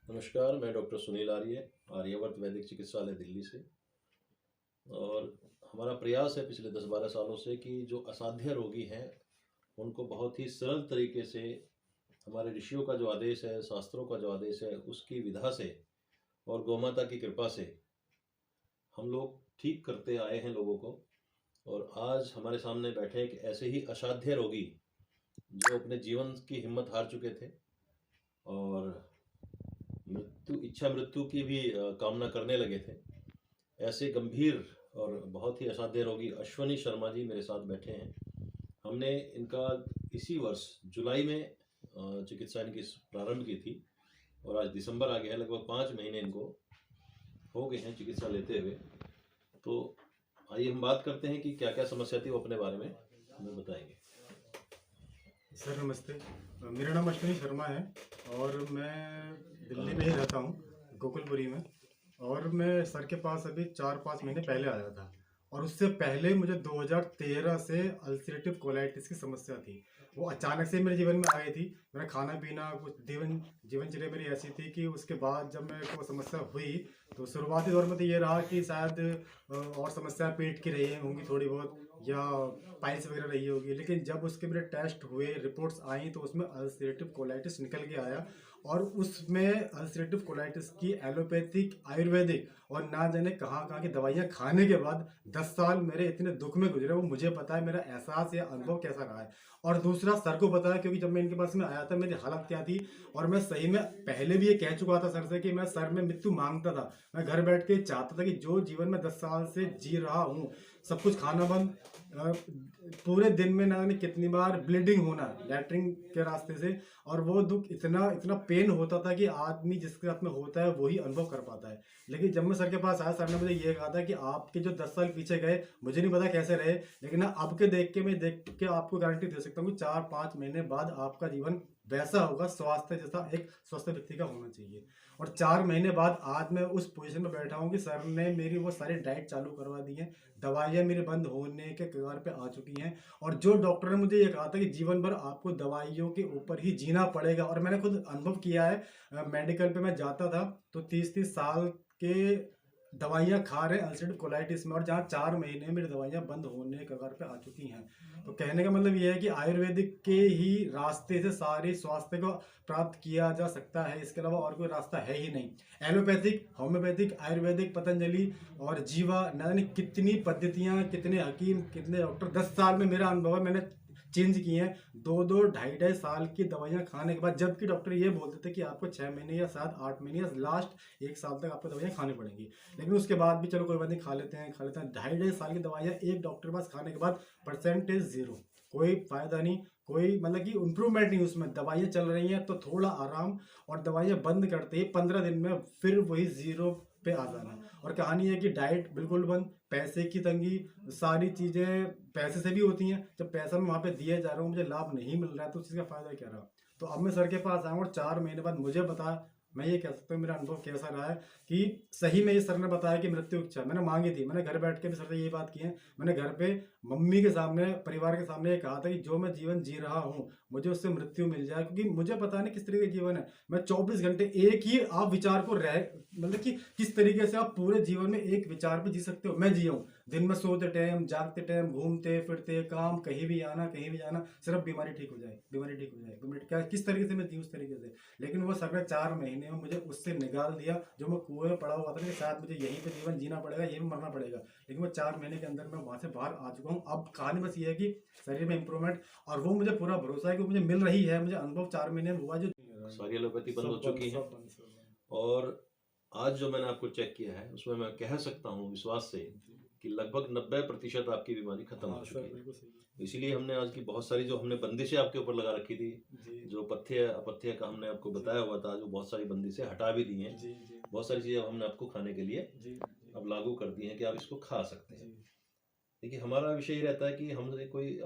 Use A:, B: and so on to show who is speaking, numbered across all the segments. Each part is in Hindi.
A: नमस्कार, मैं डॉक्टर सुनील आर्य, आर्यावर्त वैदिक चिकित्सालय दिल्ली से। और हमारा प्रयास है पिछले 10-12 सालों से कि जो असाध्य रोगी हैं, उनको बहुत ही सरल तरीके से हमारे ऋषियों का जो आदेश है, शास्त्रों का जो आदेश है, उसकी विधा से और गौमाता की कृपा से हम लोग ठीक करते आए हैं लोगों को। और आज हमारे सामने बैठे एक ऐसे ही असाध्य रोगी जो अपने जीवन की हिम्मत हार चुके थे और इच्छा मृत्यु की भी कामना करने लगे थे। ऐसे गंभीर और बहुत ही असाध्य रोगी अश्वनी शर्मा जी मेरे साथ बैठे हैं। हमने इनका इसी वर्ष जुलाई में चिकित्सा इनकी प्रारंभ की थी और आज दिसंबर आ गया है, लगभग 5 महीने इनको हो गए हैं चिकित्सा लेते हुए। तो आइए हम बात करते हैं कि क्या क्या समस्या थी, वो अपने बारे में हमें बताएंगे।
B: सर नमस्ते, मेरा नाम अश्विनी शर्मा है और मैं दिल्ली में ही रहता हूँ, गोकुलपुरी में। और मैं सर के पास अभी 4-5 महीने पहले आया था और उससे पहले मुझे 2013 से अल्सरेटिव कोलाइटिस की समस्या थी। वो अचानक से मेरे जीवन में आई थी। मेरा खाना पीना कुछ जीवनचर्या मेरी ऐसी थी कि उसके बाद जब मेरे को समस्या हुई तो शुरुआती दौर में तो ये रहा कि शायद और समस्या पेट की रही होंगी थोड़ी बहुत, या पाइल्स वगैरह रही होगी। लेकिन जब उसके मेरे टेस्ट हुए, रिपोर्ट्स आई, तो उसमें अल्सरेटिव कोलाइटिस निकल के आया। और उसमें अल्सरेटिव कोलाइटिस की एलोपैथिक, आयुर्वेदिक और ना जाने कहाँ कहाँ की दवाइयाँ खाने के बाद 10 साल मेरे इतने दुख में गुजरे, वो मुझे पता है। मेरा एहसास या अनुभव कैसा रहा है और दूसरा सर को पता है, क्योंकि जब मैं इनके पास में आया था मेरी हालत क्या थी। और मैं सही में पहले भी ये कह चुका था सर से कि मैं सर में मृत्यु मांगता था। मैं घर बैठ के चाहता था कि जो जीवन में 10 साल से जी रहा हूँ, सब कुछ खाना बंद, पूरे दिन में ना जाने कितनी बार ब्लीडिंग होना लैट्रिन के रास्ते से। और वो दुख इतना इतना पेन होता था कि आदमी जिसके साथ में होता है वही अनुभव कर पाता है। लेकिन जब मैं सर के पास आया, सर ने मुझे ये कहा था कि आपके जो 10 साल पीछे गए, मुझे नहीं पता कैसे रहे, लेकिन ना अब के देख के मैं देख के आपको गारंटी दे सकता हूँ कि 4-5 महीने बाद आपका जीवन वैसा होगा स्वास्थ्य जैसा एक स्वस्थ व्यक्ति का होना चाहिए। और 4 महीने बाद आज मैं उस पोजीशन में बैठा हूँ कि सर ने मेरी वो सारी डाइट चालू करवा दी है। दवाइयाँ मेरे बंद होने के कगार पे आ चुकी हैं। और जो डॉक्टर ने मुझे ये कहा था कि जीवन भर आपको दवाइयों के ऊपर ही जीना पड़ेगा, और मैंने खुद अनुभव किया है। मेडिकल पे मैं जाता था तो 30-30 साल के दवाइयाँ खा रहे हैं अल्सरेटिव कोलाइटिस में, और जहाँ 4 महीने मेरी दवाइयाँ बंद होने के कगार पे आ चुकी हैं। तो कहने का मतलब ये है कि आयुर्वेदिक के ही रास्ते से सारे स्वास्थ्य को प्राप्त किया जा सकता है, इसके अलावा और कोई रास्ता है ही नहीं। एलोपैथिक, होम्योपैथिक, आयुर्वेदिक, पतंजलि और जीवा, न जाने कितनी पद्धतियाँ, कितने हकीम, कितने डॉक्टर, 10 साल में मेरा अनुभव है, मैंने चेंज किए हैं। 2-2, ढाई-ढाई साल की दवाइयाँ खाने के बाद, जबकि डॉक्टर ये बोलते थे कि आपको 6 महीने या 7-8 महीने या लास्ट 1 साल तक आपको दवाइयाँ खानी पड़ेंगी। लेकिन उसके बाद भी चलो कोई बात नहीं, खा लेते हैं खा लेते हैं। ढाई-ढाई साल की दवाइयाँ एक डॉक्टर के पास खाने के बाद परसेंटेज ज़ीरो, कोई फायदा नहीं, कोई मतलब कि इम्प्रूवमेंट नहीं उसमें। दवाइयाँ चल रही हैं तो थोड़ा आराम, और दवाइयाँ बंद करते ही 15 दिन में फिर वही ज़ीरो पे आ जाना। और कहानी है कि डाइट बिल्कुल बंद, पैसे की तंगी, सारी चीज़ें पैसे से भी होती हैं। जब पैसा मैं वहाँ पे दिए जा रहा हूँ, मुझे लाभ नहीं मिल रहा है, तो उस चीज़ का फ़ायदा क्या रहा। तो अब मैं सर के पास आया हूँ और 4 महीने बाद मुझे बता, मैं ये कह सकता हूँ मेरा अनुभव कैसा रहा है कि सही में ये सर ने बताया कि मृत्यु इच्छा मैंने मांगी थी। मैंने घर बैठ के भी सर से यही बात की है। मैंने घर पे मम्मी के सामने, परिवार के सामने ये कहा था कि जो मैं जीवन जी रहा हूँ, मुझे उससे मृत्यु मिल जाए, क्योंकि मुझे पता नहीं किस तरीके का जीवन है। मैं 24 घंटे एक ही आप विचार को रह, मतलब कि किस तरीके से आप पूरे जीवन में एक विचार पे जी सकते हो। मैं जिया हूँ, दिन में सोते टाइम, जागते टाइम, घूमते फिरते, काम, कहीं भी आना कहीं भी जाना, सिर्फ बीमारी ठीक हो जाए, बीमारी ठीक हो जाए, बीमारी क्या, किस तरीके से मैं जी उस तरीके से। लेकिन वो सर ने 4 महीने में मुझे उससे निकाल दिया। जो मैं कुएं में पड़ा हुआ था कि शायद मुझे यहीं पे जीवन जीना पड़ेगा, यहीं पे मरना पड़ेगा, लेकिन वो 4 महीने के अंदर मैं वहां से बाहर आ चुका हूँ। अब कहानी बस ये है कि शरीर में इंप्रूवमेंट, और वो मुझे पूरा भरोसा है कि मुझे मिल रही है। मुझे अनुभव 4 महीने में हुआ जो
A: सारी एलोपैथी बंद हो
B: सब बंद
A: चुकी है
B: सब बंद सब बंद।
A: और आज जो मैंने आपको चेक किया है उसमें मैं कह सकता हूँ विश्वास से कि लगभग 90% आपकी बीमारी खत्म हो
B: हाँ
A: चुकी
B: सर,
A: है।
B: बिल्कुल सही।
A: इसीलिए हमने आज की बहुत सारी जो हमने बंदिशें आपके ऊपर लगा रखी थी,
B: जी
A: जो पथ्य अपथ्य का हमने आपको
B: जी
A: बताया हुआ था, जो बहुत सारी बंदिशें हटा भी दी हैं।
B: जी जी
A: बहुत सारी चीज़ें हमने आपको खाने के लिए
B: जी
A: अब लागू कर दी हैं कि आप इसको खा सकते हैं।
B: जी
A: देखिए, हमारा विषय ये रहता है कि हमने कोई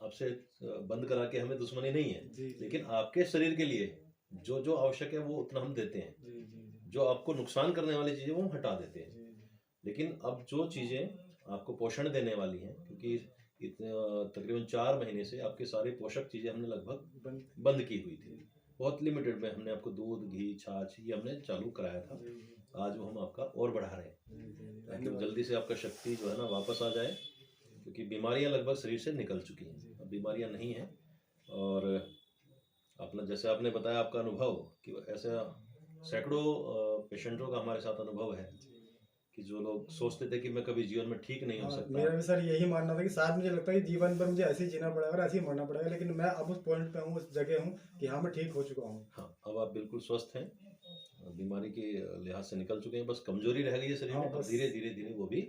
A: आपसे बंद करा के हमें दुश्मनी नहीं है,
B: जी जी
A: लेकिन आपके शरीर के लिए जो जो आवश्यक है वो उतना हम देते हैं।
B: जी जी
A: जो आपको नुकसान करने वाली चीज़ें वो हम हटा देते हैं।
B: जी जी
A: लेकिन अब जो चीज़ें आपको पोषण देने वाली हैं, क्योंकि तकरीबन 4 महीने से आपके सारे पोषक चीज़ें हमने लगभग
B: बंद।
A: बंद की हुई थी। बहुत लिमिटेड में हमने आपको दूध, घी, छाछ ये हमने चालू कराया था। आज वो हम आपका और बढ़ा रहे हैं ताकि जल्दी से आपका शक्ति जो है ना वापस आ जाए, क्योंकि बीमारियां लगभग शरीर से निकल चुकी हैं, अब बीमारियां नहीं हैं। और अपना जैसे आपने बताया आपका अनुभव कि ऐसा सैकड़ों पेशेंटों का हमारे साथ अनुभव है कि जो लोग सोचते थे कि मैं कभी जीवन में ठीक नहीं हो
B: हाँ,
A: सकता।
B: मेरा भी सर यही मानना था कि शायद मुझे लगता है कि जीवन भर मुझे ऐसे ही जीना पड़ेगा और ऐसे ही मरना पड़ेगा, लेकिन मैं अब उस पॉइंट पे हूँ, उस जगह हूँ कि हाँ मैं ठीक हो चुका हूँ।
A: हाँ, अब आप बिल्कुल स्वस्थ हैं, बीमारी के लिहाज से निकल चुके हैं, बस कमजोरी रह गई है शरीर
B: हाँ,
A: में। अब
B: बस।
A: धीरे धीरे धीरे वो भी